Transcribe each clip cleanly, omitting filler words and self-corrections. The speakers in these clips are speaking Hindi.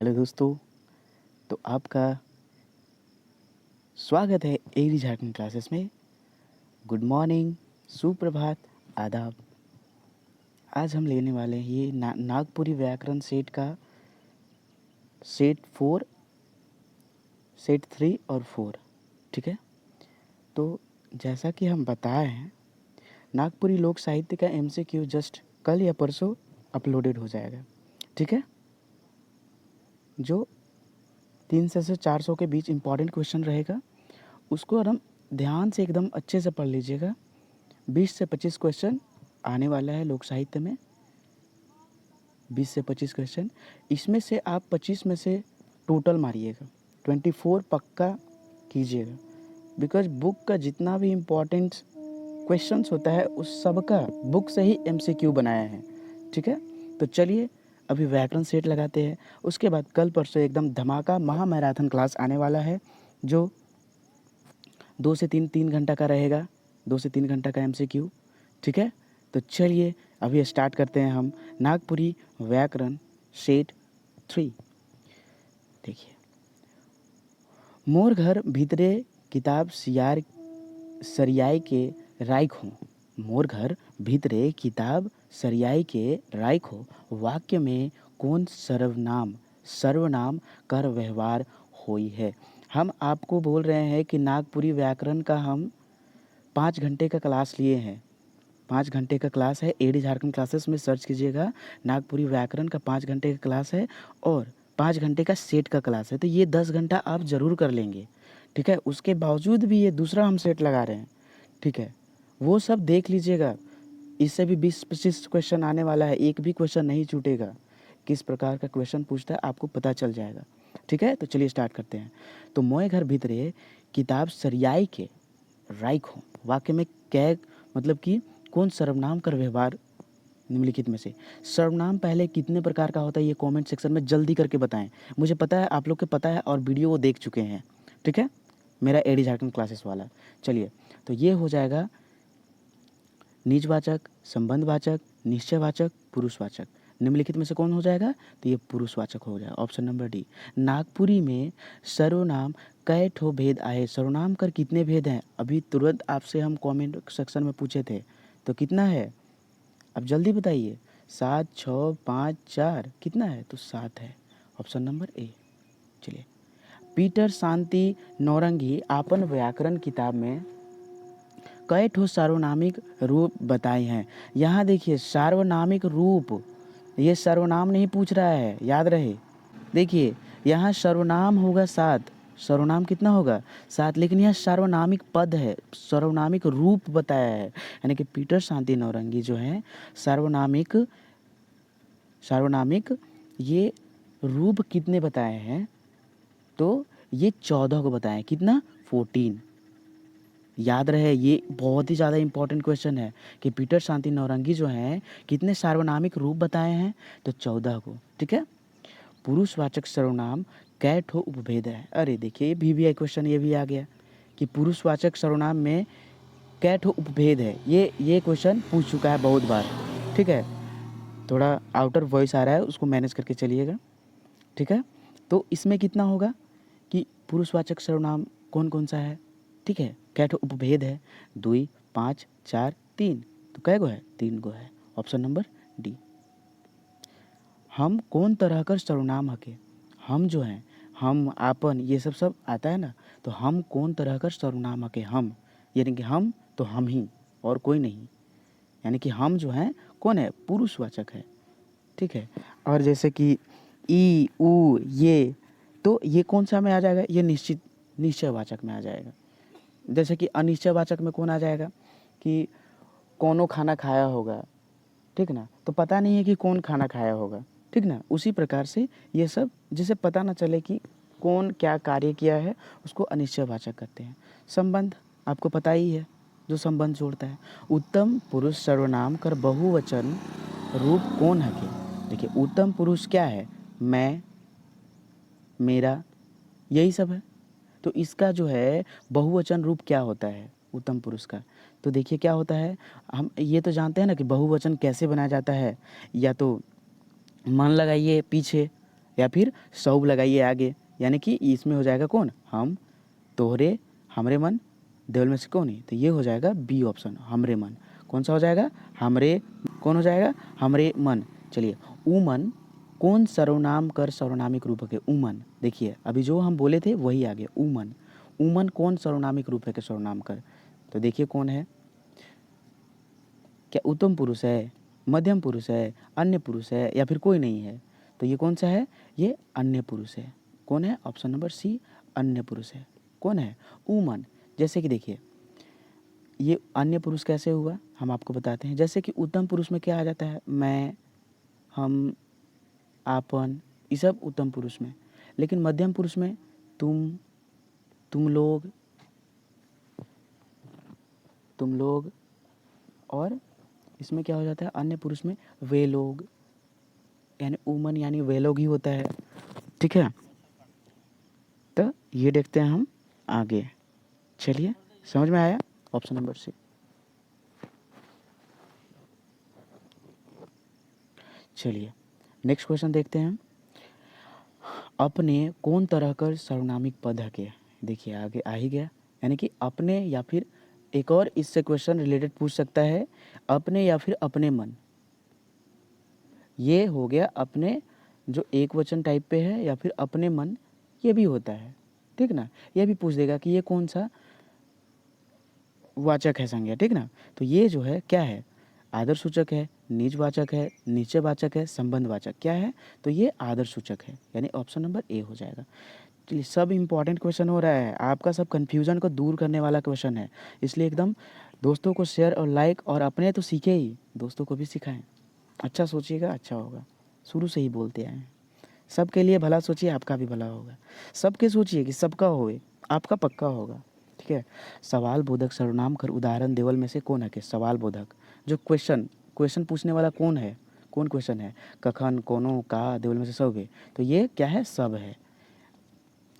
हेलो दोस्तों। तो आपका स्वागत है एडी झारखंड क्लासेस में। गुड मॉर्निंग, सुप्रभात, आदाब। आज हम लेने वाले हैं ये नागपुरी व्याकरण सेट का सेट 4, सेट 3 और 4। ठीक है। तो जैसा कि हम बताए हैं, नागपुरी लोक साहित्य का MCQ जस्ट कल या परसों अपलोडेड हो जाएगा। ठीक है। जो 300 से 400 के बीच इम्पॉर्टेंट क्वेश्चन रहेगा, उसको हम ध्यान से एकदम अच्छे से पढ़ लीजिएगा। 20 से 25 क्वेश्चन आने वाला है लोक साहित्य में। 20 से 25 क्वेश्चन, इसमें से आप 25 में से टोटल मारिएगा, 24 पक्का कीजिएगा। बिकॉज बुक का जितना भी इम्पोर्टेंट क्वेश्चंस होता है उस सब का बुक से ही MCQ बनाया है। ठीक है। तो चलिए अभी व्याकरण सेट लगाते हैं, उसके बाद कल परसों एकदम धमाका महा मैराथन क्लास आने वाला है, जो 2 से 3 घंटा का रहेगा। 2 से 3 घंटा का MCQ। ठीक है। तो चलिए अभी स्टार्ट करते हैं हम नागपुरी व्याकरण सेट 3। देखिए, मोर घर भीतरे किताब सियार सरियाई के राइख हो। मोर घर भीतरे किताब सरियाई के राइख हो, वाक्य में कौन सर्वनाम सर्वनाम कर व्यवहार होई है। हम आपको बोल रहे हैं कि नागपुरी व्याकरण का हम 5 घंटे का क्लास लिए हैं। 5 घंटे का क्लास है। एडी झारखंड क्लासेस में सर्च कीजिएगा, नागपुरी व्याकरण का 5 घंटे का क्लास है और 5 घंटे का सेट का क्लास है। तो ये 10 घंटा आप ज़रूर कर लेंगे। ठीक है। उसके बावजूद भी ये दूसरा हम सेट लगा रहे हैं। ठीक है। वो सब देख लीजिएगा। इससे भी 20-25 क्वेश्चन आने वाला है, एक भी क्वेश्चन नहीं छूटेगा। किस प्रकार का क्वेश्चन पूछता है आपको पता चल जाएगा। ठीक है। तो चलिए स्टार्ट करते हैं। तो मोए घर भीतरे किताब सरियाई के राइख हो, वाक्य में कै मतलब कि कौन सर्वनाम कर व्यवहार निम्नलिखित में से। सर्वनाम पहले कितने प्रकार का होता है ये कमेंट सेक्शन में जल्दी करके बताएं। मुझे पता है आप लोग को पता है और वीडियो वो देख चुके हैं। ठीक है। मेरा एडी झारखंड क्लासेस वाला। चलिए, तो ये हो जाएगा निजवाचक, संबंधवाचक, निश्चयवाचक, पुरुषवाचक। निम्नलिखित में से कौन हो जाएगा? तो ये पुरुषवाचक हो जाएगा, ऑप्शन नंबर डी। नागपुरी में सर्वनाम कै ठो भेद आए। सर्वनाम कर कितने भेद हैं? अभी तुरंत आपसे हम कमेंट सेक्शन में पूछे थे, तो कितना है? अब जल्दी बताइए। 7, 6, 5, 4 कितना है? तो 7 है, ऑप्शन नंबर ए। चलिए, पीटर शांति नौरंगी आपन व्याकरण किताब में कई ठो सार्वनामिक रूप बताए हैं। यहाँ देखिए सार्वनामिक रूप, ये सर्वनाम नहीं पूछ रहा है, याद रहे। देखिए यहाँ सर्वनाम होगा 7, सर्वनाम कितना होगा? 7, लेकिन यह सार्वनामिक पद है, सार्वनामिक रूप बताया है। यानी कि पीटर शांति नौरंगी जो है सार्वनामिक सार्वनामिक ये रूप कितने बताए हैं? तो ये 14 को बताए। कितना? 14। याद रहे, ये बहुत ही ज़्यादा इंपॉर्टेंट क्वेश्चन है कि पीटर शांति नौरंगी जो हैं कितने सार्वनामिक रूप बताए हैं? तो 14 को। ठीक है। पुरुषवाचक सर्वनाम कै ठो उपभेद है। अरे देखिए, ये VVI क्वेश्चन ये भी आ गया कि पुरुषवाचक सर्वनाम में कै ठो उपभेद है। ये क्वेश्चन पूछ चुका है बहुत बार। ठीक है। थोड़ा आउटर वॉइस आ रहा है, उसको मैनेज करके चलिएगा। ठीक है। तो इसमें कितना होगा कि पुरुषवाचक सर्वनाम कौन कौन सा है? ठीक है। कै ठो उपभेद है? 2, 5, 4, 3। तो कै गो है? 3 गो है, ऑप्शन नंबर डी। हम कौन तरह कर सर्वनाम हके। हम जो हैं, हम, आपन, ये सब आता है ना। तो हम कौन तरह कर सर्वनाम हके। हम यानी कि हम तो हम ही और कोई नहीं। यानी कि हम जो हैं कौन है? पुरुषवाचक है। ठीक है। और जैसे कि ई, ऊ, ये, तो ये कौन सा में आ जाएगा? ये निश्चयवाचक में आ जाएगा। जैसे कि अनिश्चयवाचक में कौन आ जाएगा कि कौनो खाना खाया होगा। ठीक ना, तो पता नहीं है कि कौन खाना खाया होगा। ठीक ना, उसी प्रकार से ये सब जिसे पता ना चले कि कौन क्या कार्य किया है, उसको अनिश्चयवाचक कहते हैं। संबंध आपको पता ही है, जो संबंध जोड़ता है। उत्तम पुरुष सर्वनाम कर बहुवचन रूप कौन है के। देखिए, उत्तम पुरुष क्या है? मैं, मेरा, यही सब है। तो इसका जो है बहुवचन रूप क्या होता है उत्तम पुरुष का? तो देखिए क्या होता है। हम ये तो जानते हैं ना कि बहुवचन कैसे बनाया जाता है। या तो मन लगाइए पीछे, या फिर सौब लगाइए आगे, यानी कि इसमें हो जाएगा कौन, हम, तोहरे, हमरे मन, देवल में से कौन है, तो ये हो जाएगा बी ऑप्शन, हमरे मन। कौन सा हो जाएगा, हमरे, कौन हो जाएगा, हमरे मन। चलिए, उमन कौन सर्वनाम कर सर्वनामिक रूप है, उमन। देखिए अभी जो हम बोले थे वही आ गया, उमन। उमन कौन सर्वनामिक रूप है के सर्वनाम कर, तो देखिए कौन है, क्या उत्तम पुरुष है, मध्यम पुरुष है, अन्य पुरुष है, या फिर कोई नहीं है, तो ये कौन सा है, ये अन्य पुरुष है। कौन है, ऑप्शन नंबर सी, अन्य पुरुष है। कौन है, उमन। जैसे कि देखिए ये अन्य पुरुष कैसे हुआ, हम आपको बताते हैं। जैसे कि उत्तम पुरुष में क्या आ जाता है, मैं, हम, आपन, ये सब उत्तम पुरुष में। लेकिन मध्यम पुरुष में तुम लोग, तुम लोग, और इसमें क्या हो जाता है, अन्य पुरुष में वे लोग, यानी उमन यानी वे लोग ही होता है। ठीक है, तो ये देखते हैं हम आगे। चलिए, समझ में आया, ऑप्शन नंबर सी। चलिए नेक्स्ट क्वेश्चन देखते हैं। अपने कौन तरह का सर्वनामिक पद है के, देखिए आगे आ ही गया, यानी कि अपने, या फिर एक और इससे क्वेश्चन रिलेटेड पूछ सकता है, अपने या फिर अपने मन। ये हो गया अपने, जो एक वचन टाइप पे है, या फिर अपने मन, ये भी होता है। ठीक ना, ये भी पूछ देगा कि ये कौन सा वाचक है संज्ञा। ठीक ना, तो ये जो है क्या है, आदर सूचक है, निजवाचक है, निश्चयवाचक है, संबंधवाचक, क्या है, तो ये आदर सूचक है, यानी ऑप्शन नंबर ए हो जाएगा। चलिए, सब इंपॉर्टेंट क्वेश्चन हो रहा है, आपका सब कन्फ्यूजन को दूर करने वाला क्वेश्चन है, इसलिए एकदम दोस्तों को शेयर और लाइक, और अपने तो सीखे ही, दोस्तों को भी सिखाएं। अच्छा सोचिएगा, अच्छा होगा, शुरू से ही बोलते आए हैं। सबके लिए भला सोचिए, आपका भी भला होगा। सबके सोचिए कि सबका होए, आपका पक्का होगा। ठीक है, सवाल बोधक सर्वनाम कर उदाहरण देवल में से कौन है के, सवाल बोधक, जो क्वेश्चन क्वेश्चन पूछने वाला कौन है, कौन क्वेश्चन है, कखन, कोनो, का, देवल में से सब है, तो ये क्या है, सब है।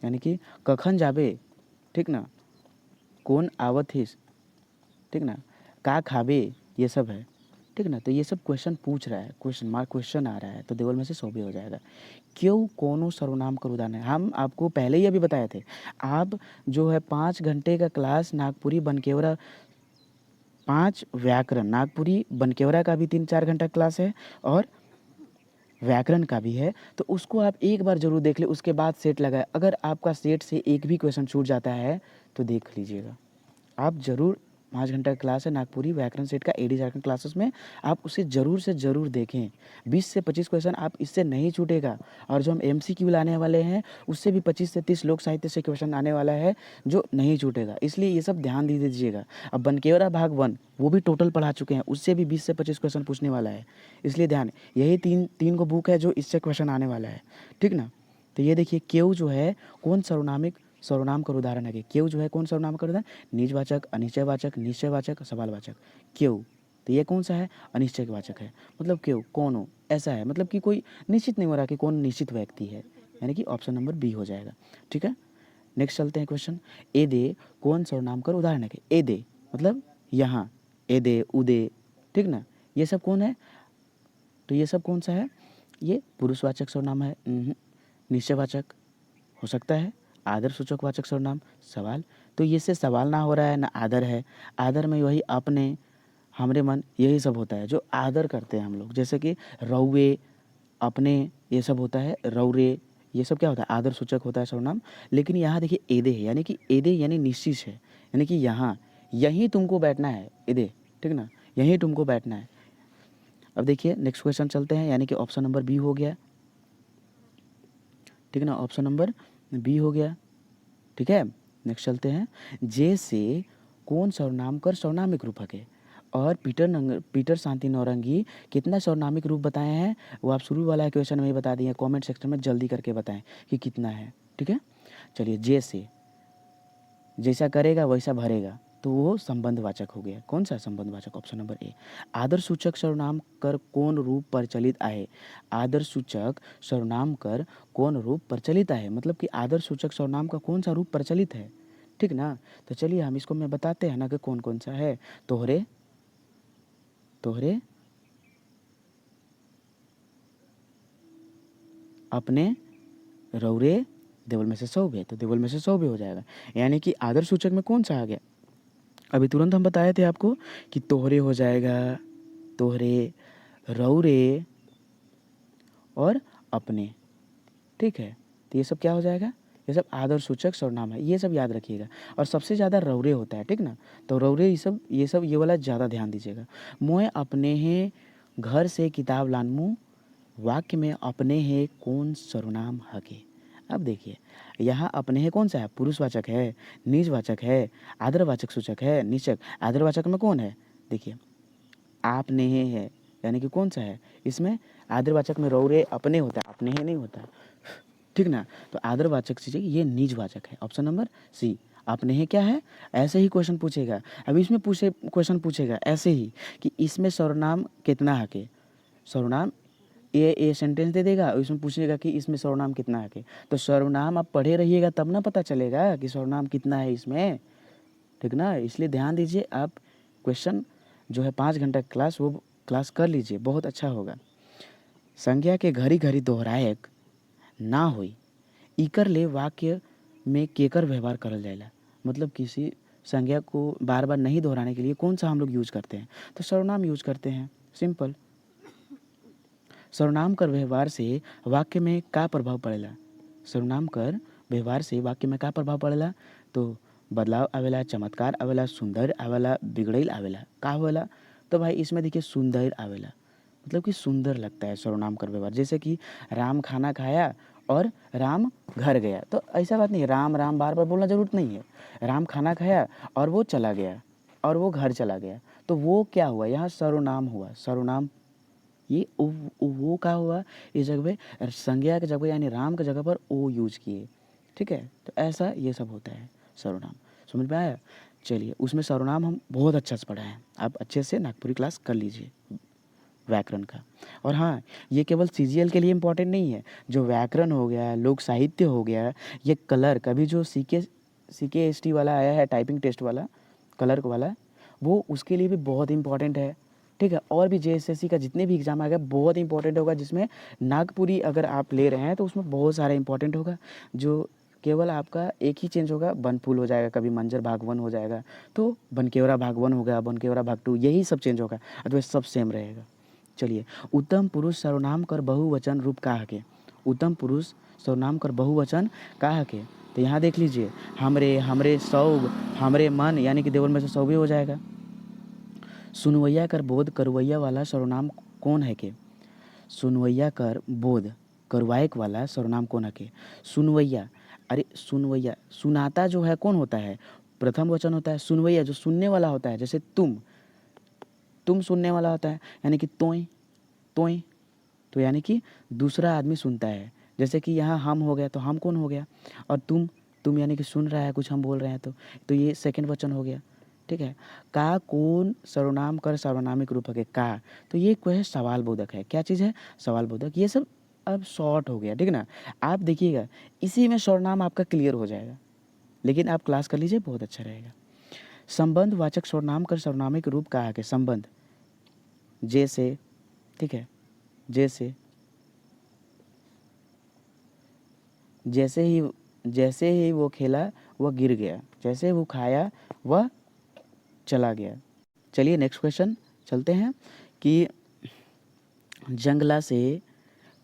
यानी कि कखन जाबे, ठीक ना, कौन आवत हिस, ठीक ना, का खाबे, ये सब है। ठीक ना, तो ये सब क्वेश्चन पूछ रहा है, क्वेश्चन मार्क क्वेश्चन आ रहा है, तो देवल में से सौ भी हो जाएगा। क्यों, कोनो सर्वनाम का उदाहरण है, हम आपको पहले ही अभी बताए थे। आप जो है 5 घंटे का क्लास नागपुरी बनकेवरा, 5 व्याकरण नागपुरी बनकेवरा का भी 3-4 घंटा क्लास है, और व्याकरण का भी है, तो उसको आप एक बार ज़रूर देख ले, उसके बाद सेट लगाए। अगर आपका सेट से एक भी क्वेश्चन छूट जाता है तो देख लीजिएगा। आप ज़रूर, 5 घंटा का क्लास है नागपुरी व्याकरण सेट का, एडी झारखंड क्लासेस में, आप उसे ज़रूर से ज़रूर देखें। 20 से 25 क्वेश्चन आप इससे नहीं छूटेगा, और जो हम MCQ लाने वाले हैं उससे भी 25 से 30 लोक साहित्य से क्वेश्चन आने वाला है, जो नहीं छूटेगा, इसलिए ये सब ध्यान दे दीजिएगा। अब बनकेवरा भाग 1 वो भी टोटल पढ़ा चुके हैं, उससे भी 20 से 25 क्वेश्चन पूछने वाला है, इसलिए ध्यान, यही तीन को बुक है जो इससे क्वेश्चन आने वाला है। ठीक ना, तो ये देखिए, केव जो है कौन सर्वनामिक सर्वनाम का उदाहरण है, केव जो है कौन सर्वनाम का उदाहरण, निजवाचक, अनिश्चयवाचक, निश्चयवाचक, सवालवाचक। केव, तो ये कौन सा है, अनिश्चयवाचक है, मतलब केव कौन हो, ऐसा है, मतलब कि कोई निश्चित नहीं हो रहा कि कौन निश्चित व्यक्ति है, यानी कि ऑप्शन नंबर बी हो जाएगा। ठीक है, नेक्स्ट चलते हैं क्वेश्चन। ए दे कौन सर्वनाम का उदाहरण है, ए दे मतलब यहाँ, ए दे, उदे, ठीक ना, ये सब कौन है, तो ये सब कौन सा है, ये पुरुषवाचक सर्वनाम है। निश्चयवाचक हो सकता है, आदर सूचक वाचक सर्वनाम, सवाल, तो ये से सवाल ना हो रहा है ना आदर है। आदर में वही अपने, हमरे मन, यही सब होता है जो आदर करते हैं हम लोग, जैसे कि रौवे, अपने, ये सब होता है, रौरे, ये सब क्या होता है, आदर सूचक होता है सर्वनाम। लेकिन यहाँ देखिए एदे है, यानी कि एदे यानी निश्चित है, यानी कि यहाँ, यहीं तुमको बैठना है, एदे, ठीक ना, यहीं तुमको बैठना है। अब देखिए नेक्स्ट क्वेश्चन चलते हैं, यानी कि ऑप्शन नंबर बी हो गया। ठीक है ना, ऑप्शन नंबर बी हो गया। ठीक है, नेक्स्ट चलते हैं। जे से कौन सर्वनाम कर सर्वनामिक रूप है, और पीटर शांति नौरंगी कितना सर्वनामिक रूप बताए हैं, वो आप शुरू वाला क्वेश्चन में ही बता दिए, कमेंट सेक्शन में जल्दी करके बताएं कि कितना है। ठीक है, चलिए, जे से जैसा करेगा वैसा भरेगा, तो वो संबंधवाचक हो गया। कौन सा संबंधवाचक, ऑप्शन नंबर ए। आदर सूचक सर्वनाम कर कौन रूप प्रचलित आहे, आदर सूचक सर्वनाम कर कौन रूप प्रचलित आहे, मतलब कि आदर सूचक सर्वनाम का कौन सा रूप प्रचलित है। ठीक ना, तो चलिए हम इसको मैं बताते हैं ना कि कौन कौन सा है। तोहरे, तोहरे, अपने, रौरे देवल में से सौबे, तो देवल में से सौबे हो जाएगा। यानी कि आदर्श सूचक में कौन सा आ गया? अभी तुरंत हम बताए थे आपको कि तोहरे हो जाएगा, तोहरे, रौरे और अपने, ठीक है। तो ये सब क्या हो जाएगा? ये सब आदर्श सूचक सर्वनाम है, ये सब याद रखिएगा। और सबसे ज़्यादा रौरे होता है, ठीक ना। तो रौरे ये सब ये वाला ज़्यादा ध्यान दीजिएगा। मोए अपने हैं घर से किताब लानमू, वाक्य में अपने हैं कौन सर्वनाम हके। अब देखिए यहाँ अपने हैं कौन सा है? पुरुषवाचक है, निजवाचक है, आदरवाचक सूचक है, निश्चक। आदरवाचक में कौन है? देखिए आपने है, यानी कि कौन सा है इसमें? आदरवाचक में रौरे अपने होता है, अपने ही नहीं होता है, ठीक ना। तो आदरवाचक चीज़ ये निजवाचक है। Option number C. आपने है क्या है? ऐसे ही क्वेश्चन पूछेगा। अब इसमें क्वेश्चन पूछेगा ऐसे ही कि इसमें सर्वनाम कितना हके। सर्वनाम ये सेंटेंस दे देगा और इसमें पूछेगा कि इसमें सर्वनाम कितना हके। तो सर्वनाम आप पढ़े रहिएगा तब ना पता चलेगा कि सर्वनाम कितना है इसमें, ठीक ना। इसलिए ध्यान दीजिए आप, क्वेश्चन जो है 5 घंटा क्लास वो क्लास कर लीजिए, बहुत अच्छा होगा। संज्ञा के घड़ी घड़ी दोहरायक ना होई, इकर ले वाक्य में केकर व्यवहार करल जाएला। मतलब किसी संज्ञा को बार बार नहीं दोहराने के लिए कौन सा हम लोग यूज करते हैं? तो सर्वनाम यूज करते हैं, सिंपल। सर्वनाम कर व्यवहार से वाक्य में का प्रभाव पड़ेला? सर्वनाम कर व्यवहार से वाक्य में का प्रभाव पड़ेला? तो बदलाव आवेला, चमत्कार आवेला, सुंदर आवेला, बिगड़ैल आवेला। का होवेला? तो भाई इसमें देखिए सुंदर आवेला, मतलब कि सुंदर लगता है सर्वनाम कर व्यवहार। जैसे कि राम खाना खाया और राम घर गया, तो ऐसा बात नहीं है राम राम बार बार बोलना जरूरत नहीं है। राम खाना खाया और वो चला गया और वो घर चला गया, तो वो क्या हुआ? यहाँ सर्वनाम हुआ। सर्वनाम ये वो क्या हुआ? इस जगह पे संज्ञा की जगह यानी राम की जगह पर ओ यूज किए, ठीक है। तो ऐसा ये सब होता है सर्वनाम। समझ में आया? चलिए उसमें सर्वनाम हम बहुत अच्छा से पढ़ा है, आप अच्छे से नागपुरी क्लास कर लीजिए व्याकरण का। और हाँ, ये केवल सीजीएल के लिए इम्पोर्टेंट नहीं है। जो व्याकरण हो गया, लोक साहित्य हो गया, ये क्लर्क अभी जो CK ST वाला आया है, टाइपिंग टेस्ट वाला, क्लर्क वाला, वो उसके लिए भी बहुत इंपॉर्टेंट है, ठीक है। और भी JSSC का जितने भी एग्जाम आ गया बहुत इंपॉर्टेंट होगा, जिसमें नागपुरी अगर आप ले रहे हैं तो उसमें बहुत सारा इंपॉर्टेंट होगा। जो केवल आपका एक ही चेंज होगा, बनफूल हो जाएगा, कभी मंजर भाग 1 हो जाएगा, तो बनकेवरा भाग 1 हो गया, बनकेवरा भाग 2, यही सब चेंज होगा, अदरवाइज सब सेम रहेगा। चलिए, उत्तम पुरुष सर्वनाम कर बहुवचन रूप का हके। उत्तम पुरुष सर्वनाम कर बहुवचन का हके। तो यहाँ देख लीजिए, हमरे, हमरे सौग, हमरे मन, यानी कि देवल में से सौबे हो जाएगा। सुनवैया कर बोध करवैया वाला सर्वनाम कौन है के? सुनवैया कर बोध करवायक वाला सर्वनाम कौन है के? सुनवैया, अरे सुनवैया, सुनाता जो है कौन होता है? प्रथम वचन होता है। सुनवैया जो सुनने वाला होता है, जैसे तुम सुनने वाला होता है, यानी कि तोय, तोय, तो यानी कि दूसरा आदमी सुनता है। जैसे कि यहाँ हम हो गया, तो हम कौन हो गया? और तुम यानी कि सुन रहा है कुछ हम बोल रहे हैं, तो ये सेकंड वचन हो गया, ठीक है। का कौन सर्वनाम कर सर्वनामिक रूप है का, तो ये कोई है सवाल बोधक है। क्या चीज़ है? सवाल बोधक। ये सब अब शॉर्ट हो गया, ठीक ना। आप देखिएगा इसी में सर्वनाम आपका क्लियर हो जाएगा, लेकिन आप क्लास कर लीजिए, बहुत अच्छा रहेगा। संबंध वाचक सर्वनाम कर सर्वनामिक रूप का है संबंध, जैसे, ठीक है, जैसे, जैसे ही वो खेला वह गिर गया, जैसे वो खाया वह चला गया। चलिए नेक्स्ट क्वेश्चन चलते हैं कि जंगला से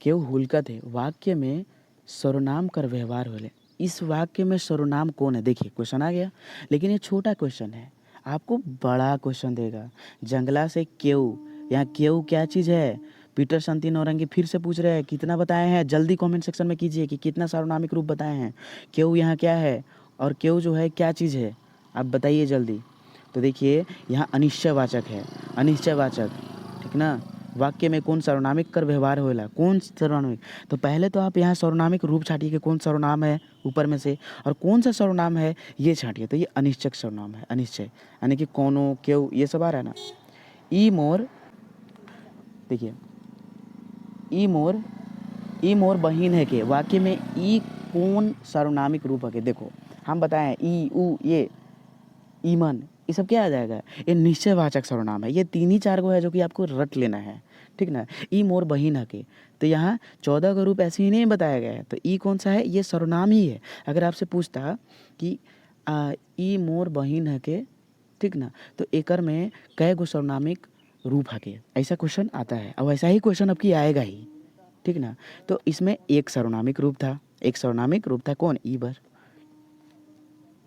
केहू हुलकत है, वाक्य में सर्वनाम कर व्यवहार होले। इस वाक्य में सर्वनाम कौन है? देखिए क्वेश्चन आ गया, लेकिन ये छोटा क्वेश्चन है, आपको बड़ा क्वेश्चन देगा। जंगला से केहू, यहाँ केहू क्या चीज़ है? पीटर संती नौरंगी फिर से पूछ रहे हैं कितना बताए हैं, जल्दी कमेंट सेक्शन में कीजिए कि कितना सर्वनामिक रूप बताए हैं। केहू यहाँ क्या है और केहू जो है क्या चीज़ है, आप बताइए जल्दी। तो देखिए यहाँ अनिश्चयवाचक है, अनिश्चयवाचक, ठीक ना। वाक्य में कौन सर्वनामिक कर व्यवहार होएला? कौन सर्वनामिक? तो पहले तो आप यहाँ सर्वनामिक रूप छाटिए कि कौन सर्वनाम है ऊपर में से, और कौन सा सर्वनाम है ये छाटिए। तो ये अनिश्चक सर्वनाम है, अनिश्चय, यानी कि कोनो, क्यों, ये सब आ रहा है ना। ई मोर, देखिए ई मोर बहिन है के, वाक्य में ई कौन सर्वनामिक रूप है के? देखो हम बताएं ई उ ये ईमन, ये सब क्या आ जाएगा? ये निश्चयवाचक सर्वनाम है। ये 3 ही 4 गो है जो कि आपको रट लेना है, ठीक ना। ई मोर बहिन हके, तो यहाँ 14 का रूप ऐसे ही नहीं बताया गया है, तो ई कौन सा है, ये सर्वनाम ही है। अगर आपसे पूछता कि ई मोर बहिन हके, ठीक ना, तो एकर में कै गो सर्वनामिक रूप हके, ऐसा क्वेश्चन आता है, और ऐसा ही क्वेश्चन अब की आएगा ही, ठीक ना। तो इसमें एक सर्वनामिक रूप था, एक सर्वनामिक रूप था कौन, ईबर,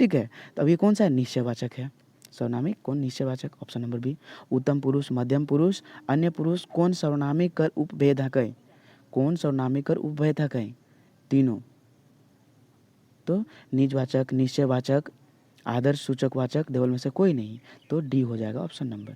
ठीक है। तो अब ये कौन सा है, निश्चयवाचक है। सर्वनामिक कौन, निश्चयवाचक, ऑप्शन नंबर बी। उत्तम पुरुष, मध्यम पुरुष, अन्य पुरुष कौन सर्वनामिक कर उपभेद हकै, कौन सर्वनामिक कर उपभेद हकै, तीनों। तो निजवाचक, निश्चयवाचक, आदर्श सूचकवाचक देवल में से कोई नहीं, तो डी हो जाएगा ऑप्शन नंबर।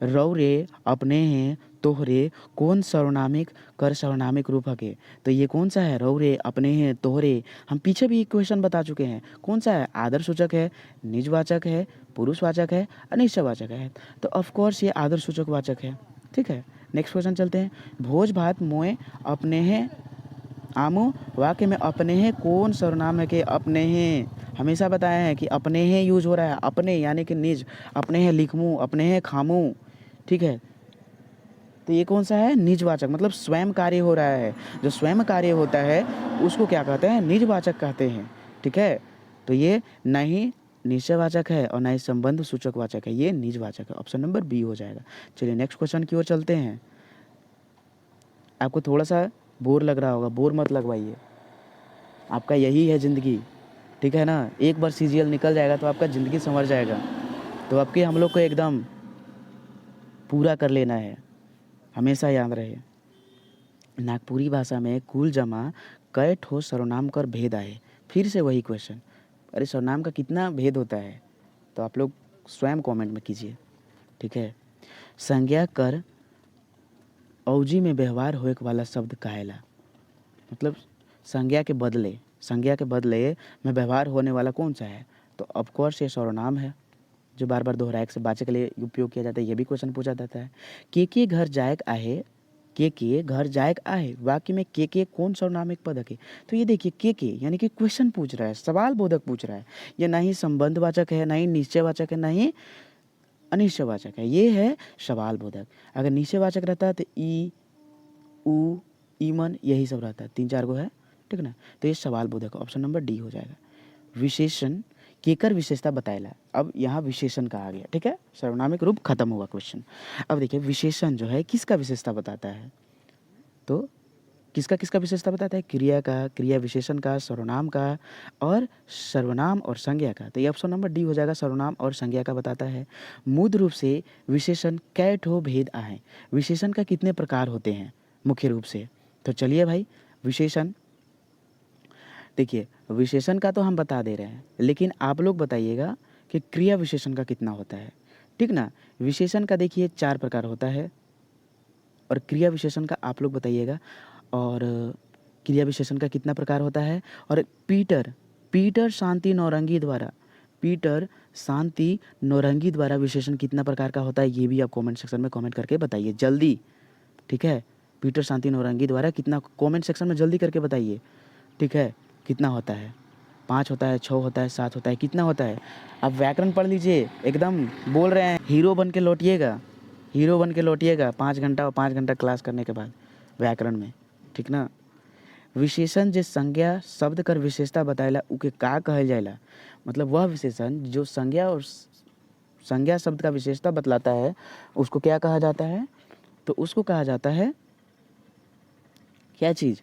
रौरे, अपने हैं, तोहरे कौन सर्वनामिक कर सर्वनामिक रूप हके, तो ये कौन सा है, रौरे, अपने हैं, तोहरे। हम पीछे भी क्वेश्चन बता चुके हैं, कौन सा है, आदर्श सूचक है, निजवाचक है, पुरुषवाचक है, अनिश्चयवाचक है, तो ऑफकोर्स ये आदर्श सूचक वाचक है, ठीक है। नेक्स्ट क्वेश्चन चलते हैं। भोज भात मोए अपने हैं आमो, वाक्य में अपने हैं कौन सर्वनाम है, कि अपने हैं हमेशा बताया है कि अपने हैं यूज हो रहा है, अपने यानी कि निज, अपने हैं लिखमू, अपने हैं खामू, ठीक है। तो ये कौन सा है, निजवाचक, मतलब स्वयं कार्य हो रहा है, जो स्वयं कार्य होता है उसको क्या कहते हैं, निजवाचक कहते हैं, ठीक है। तो ये न ही निश्चयवाचक है और न ही संबंध सूचक वाचक है, ये निजवाचक है, ऑप्शन नंबर बी हो जाएगा। चलिए नेक्स्ट क्वेश्चन की ओर चलते हैं। आपको थोड़ा सा बोर लग रहा होगा, बोर मत लगवाइए, आपका यही है ज़िंदगी, ठीक है ना। एक बार सीजीएल निकल जाएगा तो आपका ज़िंदगी संवर जाएगा, तो आपके हम लोग को एकदम पूरा कर लेना है, हमेशा याद रहे। नागपुरी भाषा में कुल जमा कै ठो सर्वनाम कर भेद आए, फिर से वही क्वेश्चन, अरे सर्वनाम का कितना भेद होता है, तो आप लोग स्वयं कमेंट में कीजिए, ठीक है। संज्ञा कर औजी में व्यवहार होए वाला शब्द कहेला, मतलब संज्ञा के बदले, संज्ञा के बदले में व्यवहार होने वाला कौन सा है, तो ऑफकोर्स ये सर्वनाम है, जो बार बार दोहराए से बाचे के लिए उपयोग किया जाता है, ये भी क्वेश्चन पूछा जाता है। के घर जायक आहे, के घर जायक आहे, वाक्य में के कौन सर्वनामिक पद है, तो ये देखिए के यानी कि क्वेश्चन पूछ रहा है, सवाल बोधक पूछ रहा है, ये ना ही संबंधवाचक है, ना ही निश्चयवाचक है, ना ही अनिश्चयवाचक है, ये है सवाल बोधक। अगर निश्चयवाचक रहता है तो ई, उ, ईमन यही सब रहता है, 3-4 गो है, ठीक ना। तो ये सवाल बोधक, ऑप्शन नंबर डी हो जाएगा। विशेषण केकर विशेषता बताएला, अब यहाँ विशेषण का आ गया, ठीक है, सर्वनामिक रूप खत्म हुआ क्वेश्चन। अब देखिए विशेषण जो है किसका विशेषता बताता है, तो किसका किसका विशेषता बताता है, क्रिया का, क्रिया विशेषण का, सर्वनाम का और सर्वनाम और संज्ञा का, तो ये ऑप्शन नंबर डी हो जाएगा, सर्वनाम और संज्ञा का बताता है। मूल रूप से विशेषण कै ठो भेद आए, विशेषण का कितने प्रकार होते हैं मुख्य रूप से, तो चलिए भाई विशेषण, देखिए विशेषण का तो हम बता दे रहे हैं, लेकिन आप लोग बताइएगा कि क्रिया विशेषण का कितना होता है, ठीक ना। विशेषण का देखिए 4 प्रकार होता है, और क्रिया विशेषण का आप लोग बताइएगा, और क्रिया विशेषण का कितना प्रकार होता है। और पीटर शांति नौरंगी द्वारा, पीटर शांति नौरंगी द्वारा विशेषण कितना प्रकार का होता है, ये भी आप कमेंट सेक्शन में कमेंट करके बताइए जल्दी, ठीक है। पीटर शांति नौरंगी द्वारा कितना, कमेंट सेक्शन में जल्दी करके बताइए, ठीक है, कितना होता है, 5 होता है, 6 होता है, 7 होता है, कितना होता है। आप व्याकरण पढ़ लीजिए, एकदम बोल रहे हैं हीरो बन के लौटिएगा, हीरो बन के लौटिएगा 5 घंटा और 5 घंटा क्लास करने के बाद व्याकरण में, ठीक ना। विशेषण जे संज्ञा शब्द कर विशेषता बताएला उके का कहल जाएला, मतलब वह विशेषण जो संज्ञा और संज्ञा शब्द का विशेषता बतलाता है उसको क्या कहा जाता है, तो उसको कहा जाता है क्या चीज़,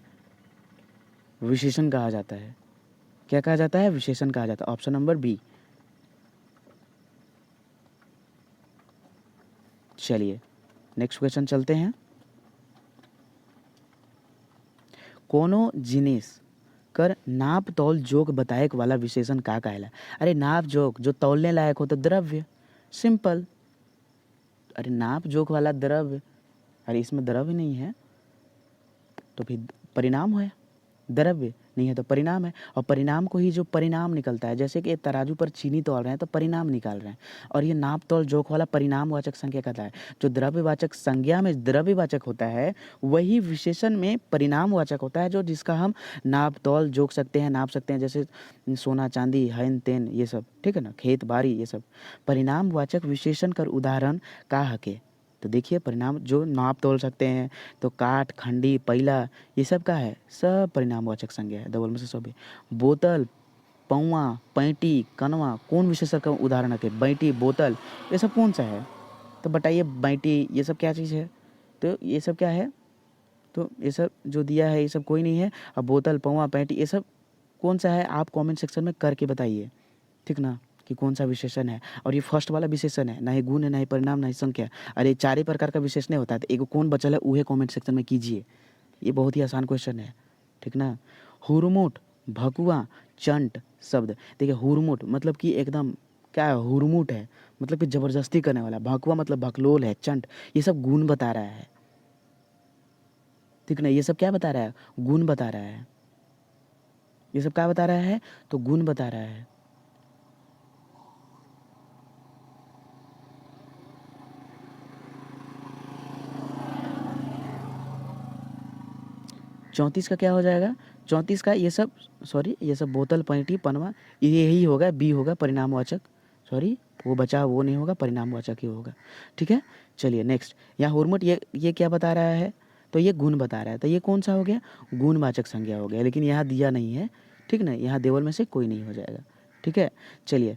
विशेषण कहा जाता है। क्या कहा जाता है, विशेषण कहा जाता है, ऑप्शन नंबर बी। चलिए नेक्स्ट क्वेश्चन चलते हैं। कोनो जिनिस कर नाप तौल जोक बताएक वाला विशेषण का कहला, अरे नाप जोक जो तौलने लायक हो तो द्रव्य, सिंपल। अरे नाप जोक वाला द्रव्य, अरे इसमें द्रव्य नहीं है तो फिर परिणाम है, द्रव्य नहीं है तो परिणाम है, और परिणाम को ही जो परिणाम निकलता है, जैसे कि तराजू पर चीनी तौल रहे हैं तो परिणाम निकाल रहे हैं, और ये नाप तौल जोक वाला परिणामवाचक संज्ञा कहता है। जो द्रव्यवाचक संज्ञा में द्रव्यवाचक होता है वही विशेषण में परिणामवाचक होता है, जो जिसका हम नाप तौल जोक सकते हैं, नाप सकते हैं, जैसे सोना चांदी हैन तेन ये सब, ठीक है ना, खेत बाड़ी ये सब। परिणामवाचक विशेषण कर उदाहरण का हके, तो देखिए परिणाम जो नाप तोल सकते हैं, तो काठ, खंडी, पैला, ये सब का है, सब परिणामवाचक संज्ञा है। डबल में से सब है। बोतल, पौवा, पैंटी, कनवा कौन विशेषण का उदाहरण है? बैठी, बोतल, ये सब कौन सा है? तो बताइए बैठी ये सब क्या चीज़ है? तो ये सब क्या है? तो ये सब जो दिया है ये सब कोई नहीं है। अब बोतल, पौवा, पैंटी ये सब कौन सा है? आप कमेंट सेक्शन में करके बताइए, ठीक ना, कि कौन सा विशेषण है। और ये फर्स्ट वाला विशेषण है, ना ही गुण है, ना ही परिणाम, ना ही संख्या। अरे चार ही प्रकार का विशेषण होता है, तो एगो कौन बचल है उहे कमेंट सेक्शन में कीजिए। ये बहुत ही आसान क्वेश्चन है, ठीक ना। हुरमुट, भकुआ, चंट शब्द। देखिए हुरमुट मतलब कि एकदम क्या है, हुरमुट है मतलब कि ज़बरदस्ती करने वाला। भकुआ मतलब भकलोल है। चंट ये सब गुण बता रहा है, ठीक ना। ये सब क्या बता रहा है? गुण बता रहा है। ये सब क्या बता रहा है? तो गुण बता रहा है। चौंतीस का क्या हो जाएगा? चौंतीस का ये सब, सॉरी ये सब बोतल, पैंटी, पनवा, ये यही होगा, बी होगा परिणामवाचक। सॉरी वो बचा, वो नहीं होगा, परिणामवाचक ही होगा, ठीक है। चलिए नेक्स्ट। यहाँ हुरमुट ये क्या बता रहा है? तो ये गुण बता रहा है। तो ये कौन सा हो गया? गुणवाचक संज्ञा हो गया, लेकिन यहाँ दिया नहीं है, ठीक ना। यहाँ देवल में से कोई नहीं हो जाएगा, ठीक है। चलिए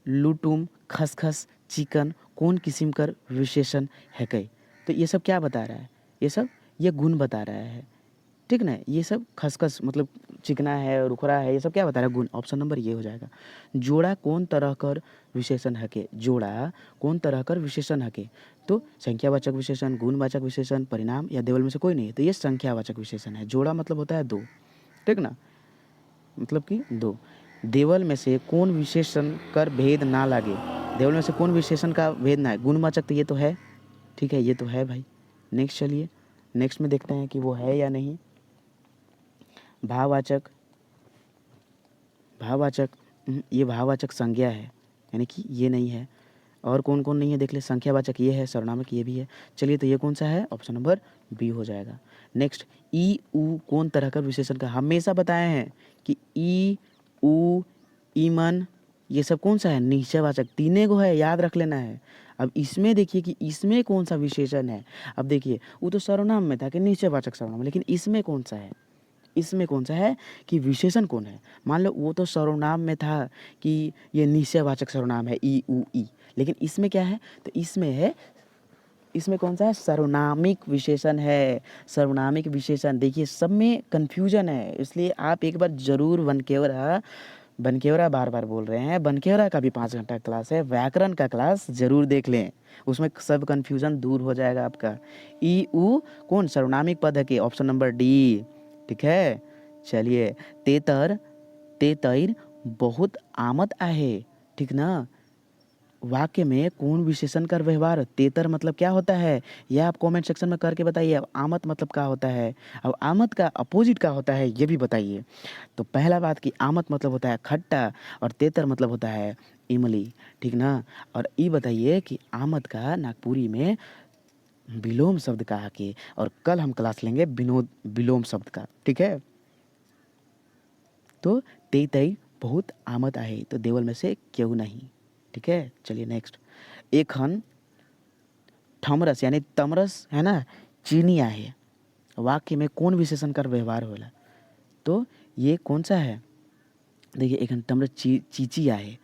लुटुम, खसखस, चिकन कौन किस्म कर विशेषण है कई? तो ये सब क्या बता रहा है? ये सब ये गुण बता रहा है, ठीक ना। ये सब खसखस मतलब चिकना है, रुखरा है, ये सब क्या बता रहा है? गुण। ऑप्शन नंबर ये हो जाएगा। जोड़ा कौन तरह कर विशेषण हके? जोड़ा कौन तरह कर विशेषण हके? तो संख्यावाचक विशेषण, गुणवाचक विशेषण, परिणाम या देवल में से कोई नहीं है। तो ये संख्यावाचक विशेषण है। जोड़ा मतलब होता है दो, ठीक ना, मतलब कि दो। देवल में से कौन विशेषण कर भेद ना लागे? देवल में से कौन विशेषण का भेद ना है? गुणवाचक तो ये तो है, ठीक है, ये तो है भाई। नेक्स्ट चलिए, नेक्स्ट में देखते हैं कि वो है या नहीं। भाववाचक, भाववाचक ये भाववाचक संज्ञा है, यानी कि ये नहीं है। और कौन कौन नहीं है देख ले। संख्यावाचक ये है, सर्वनामक ये भी है। चलिए तो ये कौन सा है? ऑप्शन नंबर बी हो जाएगा। नेक्स्ट, ई उ कौन तरह का विशेषण का? हमेशा बताए हैं कि ई उ ईमन ये सब कौन सा है? निश्चयवाचक। तीने को है, याद रख लेना है। अब इसमें देखिए कि इसमें कौन सा विशेषण है। अब देखिए वो तो सर्वनाम में था कि निश्चयवाचक सर्वनाम, लेकिन इसमें कौन सा है? इसमें कौन सा है कि विशेषण कौन है? मान लो वो तो सर्वनाम में था कि ये निश्चयवाचक सर्वनाम है ई उ ई, लेकिन इसमें क्या है? तो इसमें है, इसमें कौन सा है? सर्वनामिक विशेषण है। सर्वनामिक विशेषण। देखिए सब में कन्फ्यूजन है, इसलिए आप एक बार जरूर बनकेवरा, बनकेवरा बार बार बोल रहे हैं, बनकेवरा का भी 5 घंटा क्लास है, व्याकरण का क्लास जरूर देख लें, उसमें सब कन्फ्यूजन दूर हो जाएगा आपका। ई उ कौन सर्वनामिक पद है कि? ऑप्शन नंबर डी, ठीक है। चलिए तेतर, तेतैर बहुत आमद आहे, ठीक ना। वाक्य में कौन विशेषण का व्यवहार? तेतर मतलब क्या होता है? यह आप कमेंट सेक्शन में करके बताइए। अब आमद मतलब क्या होता है? अब आमद का अपोजिट क्या होता है ये भी बताइए। तो पहला बात कि आमद मतलब होता है खट्टा, और तेतर मतलब होता है इमली, ठीक ना। और ये बताइए कि आमद का नागपुरी में विलोम शब्द कहा के, और कल हम क्लास लेंगे विनोद विलोम शब्द का, ठीक है। तो तेतई बहुत आमद आहे, तो देवल में से क्यों नहीं, ठीक है। चलिए नेक्स्ट। एखन ठमरस यानी तमरस है ना, चीनी आहे, वाक्य में कौन विशेषण का व्यवहार होला? तो ये कौन सा है? देखिए एखन तमरस चीची आहे,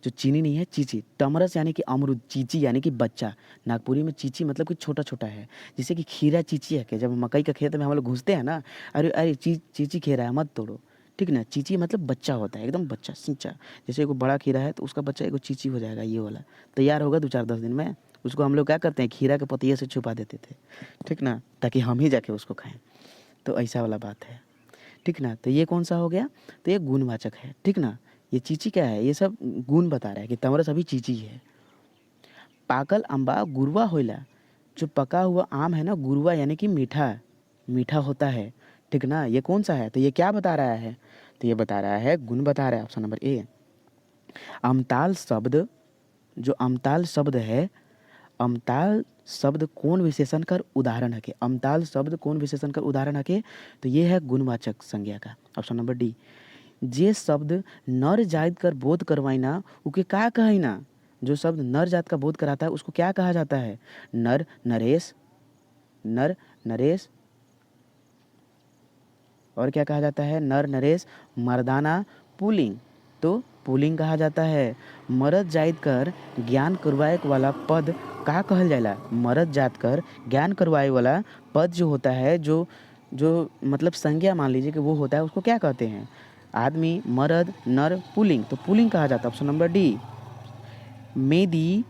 जो चीनी नहीं है, चीची। तमरस यानी कि अमरूद, चीची यानी कि बच्चा। नागपुरी में चीची मतलब कि छोटा छोटा है, जैसे कि खीरा चीची है कि जब मकई का खेत में हम लोग घुसते हैं ना, अरे अरे चीची खीरा है मत तोड़ो, ठीक ना। चीची मतलब बच्चा होता है, एकदम बच्चा सिंचा। जैसे एगो बड़ा खीरा है तो उसका बच्चा एगो चीची हो जाएगा, ये वाला तैयार होगा 2-4-10 दिन में। उसको हम लोग क्या करते हैं, खीरा के पतिये से छुपा देते थे, ठीक ना, ताकि हम ही जाके उसको खाएं। तो ऐसा वाला बात है, ठीक ना। तो ये कौन सा हो गया? तो ये गुणवाचक है, ठीक ना। ये चीची क्या है? ये सब गुण बता रहा है कि तमरस अभी चीची है। पाकल अम्बा गुरवा होइला, जो पका हुआ आम है ना, गुरवा यानी कि मीठा, मीठा होता है, ठीक ना। ये कौन सा है? तो ये क्या बता रहा है? तो ये बता रहा है, गुण बता रहा है, ऑप्शन नंबर ए। अमताल शब्द, जो अमताल शब्द है, अमताल शब्द कौन विशेषण कर उदाहरण है के? अमताल शब्द कौन विशेषण कर उदाहरण है के? तो ये है गुणवाचक संज्ञा का, ऑप्शन नंबर डी। जे शब्द नर जायद कर बोध करवाइना उके का कहिना? जो शब्द नर जात का बोध कराता है उसको क्या कहा जाता है? नर, नरेश, नर, नरेश, और क्या कहा जाता है? नर, नरेश, मर्दाना, पुल्लिंग, तो पुल्लिंग कहा जाता है। मरद जाइत कर ज्ञान करवाए वाला पद का कहल जाला? मरद जात कर ज्ञान करवाए वाला पद जो होता है, जो जो मतलब संज्ञा मान लीजिए कि वो होता है, उसको क्या कहते हैं? आदमी, मर्द, नर, पुल्लिंग, तो पुल्लिंग कहा जाता है। Option number D. मेदी,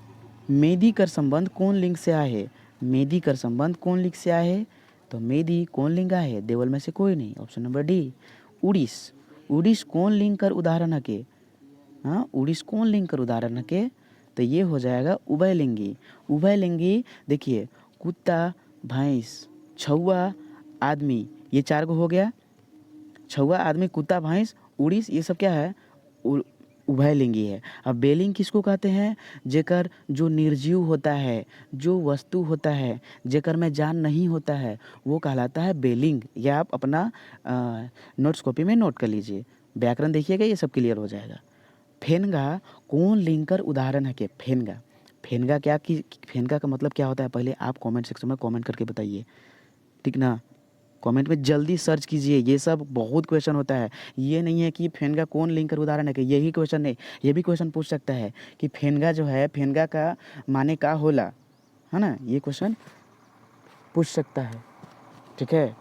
मेदी कर संबंध कौन लिंग से आहे? मेदी कर संबंध कौन लिंग से आहे? तो मेदी कौन लिंग आहे? देवल में से कोई नहीं। Option number D. उड़ीस, उड़ीस कौन लिंग कर उदाहरण है के? हाँ, उड़ीस कौन लिंग कर उदाहरण है के? तो ये हो जाएगा उभयलिंगी। उभयलिंगी देखिए, कुत्ता, भैंस, छौआ, आदमी, ये 4 गो हो गया। छौआ, आदमी, कुत्ता, भैंस, उड़ीस, ये सब क्या है? उभयलिंगी है। अब बेलिंग किसको कहते हैं? जेकर जो निर्जीव होता है, जो वस्तु होता है, जेकर में जान नहीं होता है, वो कहलाता है बेलिंग। यह आप अपना नोट्स कॉपी में नोट कर लीजिए। व्याकरण देखिएगा, ये सब क्लियर हो जाएगा। फेनगा कौन लिंग कर उदाहरण है? के फेनगा, फेनगा क्या कि फेनगा का मतलब क्या होता है? पहले आप कमेंट सेक्शन में कमेंट करके बताइए, ठीक ना? कमेंट में जल्दी सर्च कीजिए। ये सब बहुत क्वेश्चन होता है। ये नहीं है कि फेनगा कौन लिंग कर उदाहरण है कि यही क्वेश्चन नहीं, ये भी क्वेश्चन पूछ सकता है कि फेनगा जो है, फेनगा का माने का होला, है ना? ये क्वेश्चन पूछ सकता है, ठीक है।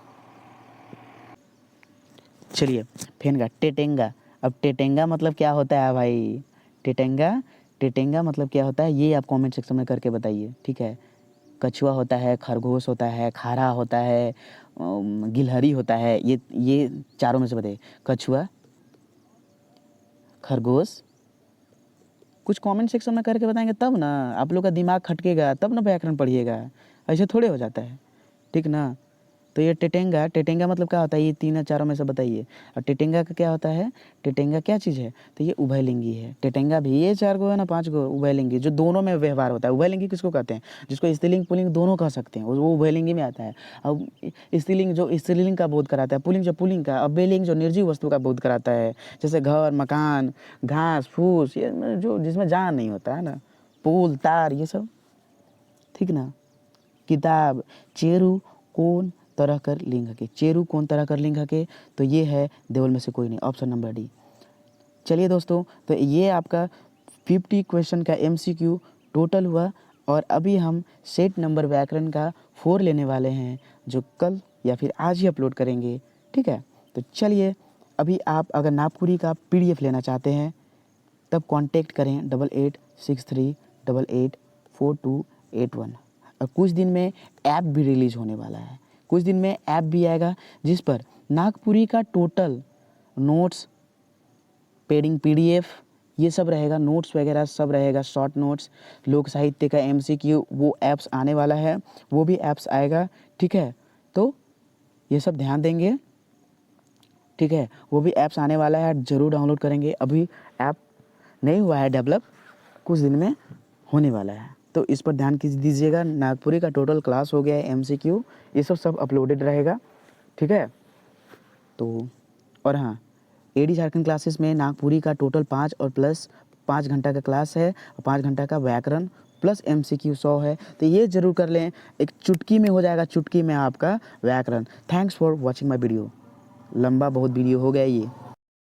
चलिए, फेनगा, टेटेंगा। अब टेटेंगा मतलब क्या होता है भाई? टेटेंगा, टेटेंगा मतलब क्या होता है, ये आप कमेंट सेक्शन में करके बताइए, ठीक है। कछुआ होता है, खरगोश होता है, खारा होता है, गिलहरी होता है, ये चारों में से बताइए। कछुआ, खरगोश, कुछ कमेंट सेक्शन में करके बताएंगे तब ना आप लोग का दिमाग खटकेगा, तब ना व्याकरण पढ़िएगा। ऐसे थोड़े हो जाता है, ठीक ना? तो ये टेटेंगा, टेटेंगा मतलब क्या होता है? ये 3 या चारों में से बताइए। और टेटेंगा का क्या होता है? टेटेंगा क्या चीज़ है? तो ये उभयलिंगी है। टेटेंगा भी ये 4 गो है ना, 5 गो उभयलिंगी, जो दोनों में व्यवहार होता है। उभयलिंगी किसको कहते हैं? जिसको स्त्रीलिंग पुल्लिंग दोनों कह सकते हैं, वो उभयलिंगी में आता है। अब स्त्रीलिंग जो स्त्रीलिंग का बोध कराता है, पुल्लिंग जो पुल्लिंग का, अब बेलिंग जो निर्जीव वस्तु का बोध कराता है, जैसे घर, मकान, घास फूस, ये जो जिसमें जान नहीं होता है ना, पुल, तार, ये सब, ठीक ना? किताब, चेरू कौन तरह कर लिंग हके? चेरू कौन तरह कर लिंग हके? तो ये है देवल में से कोई नहीं। Option number D. चलिए दोस्तों, तो ये आपका 50 क्वेश्चन का MCQ टोटल हुआ। और अभी हम सेट नंबर व्याकरण का 4 लेने वाले हैं, जो कल या फिर आज ही अपलोड करेंगे, ठीक है। तो चलिए, अभी आप अगर नागपुरी का PDF लेना चाहते हैं तब कांटेक्ट करें 8863884281। और कुछ दिन में ऐप भी रिलीज होने वाला है, कुछ दिन में ऐप भी आएगा जिस पर नागपुरी का टोटल नोट्स, पेडिंग PDF, ये सब रहेगा, नोट्स वगैरह सब रहेगा, शॉर्ट नोट्स, लोक साहित्य का MCQ, वो ऐप्स आने वाला है, वो भी ऐप्स आएगा, ठीक है। तो ये सब ध्यान देंगे, ठीक है। वो भी ऐप्स आने वाला है, ज़रूर डाउनलोड करेंगे। अभी ऐप नहीं हुआ है डेवलप, कुछ दिन में होने वाला है, तो इस पर ध्यान दीजिएगा। नागपुरी का टोटल क्लास हो गया है, MCQ, ये सब अपलोडेड रहेगा, ठीक है। तो और हाँ, AD झारखंड क्लासेस में नागपुरी का टोटल 5 और प्लस 5 घंटा का क्लास है, और 5 घंटा का व्याकरण प्लस MCQ 100 है। तो ये ज़रूर कर लें, एक चुटकी में हो जाएगा, चुटकी में आपका व्याकरण। Thanks for watching my video. लंबा बहुत वीडियो हो गया ये।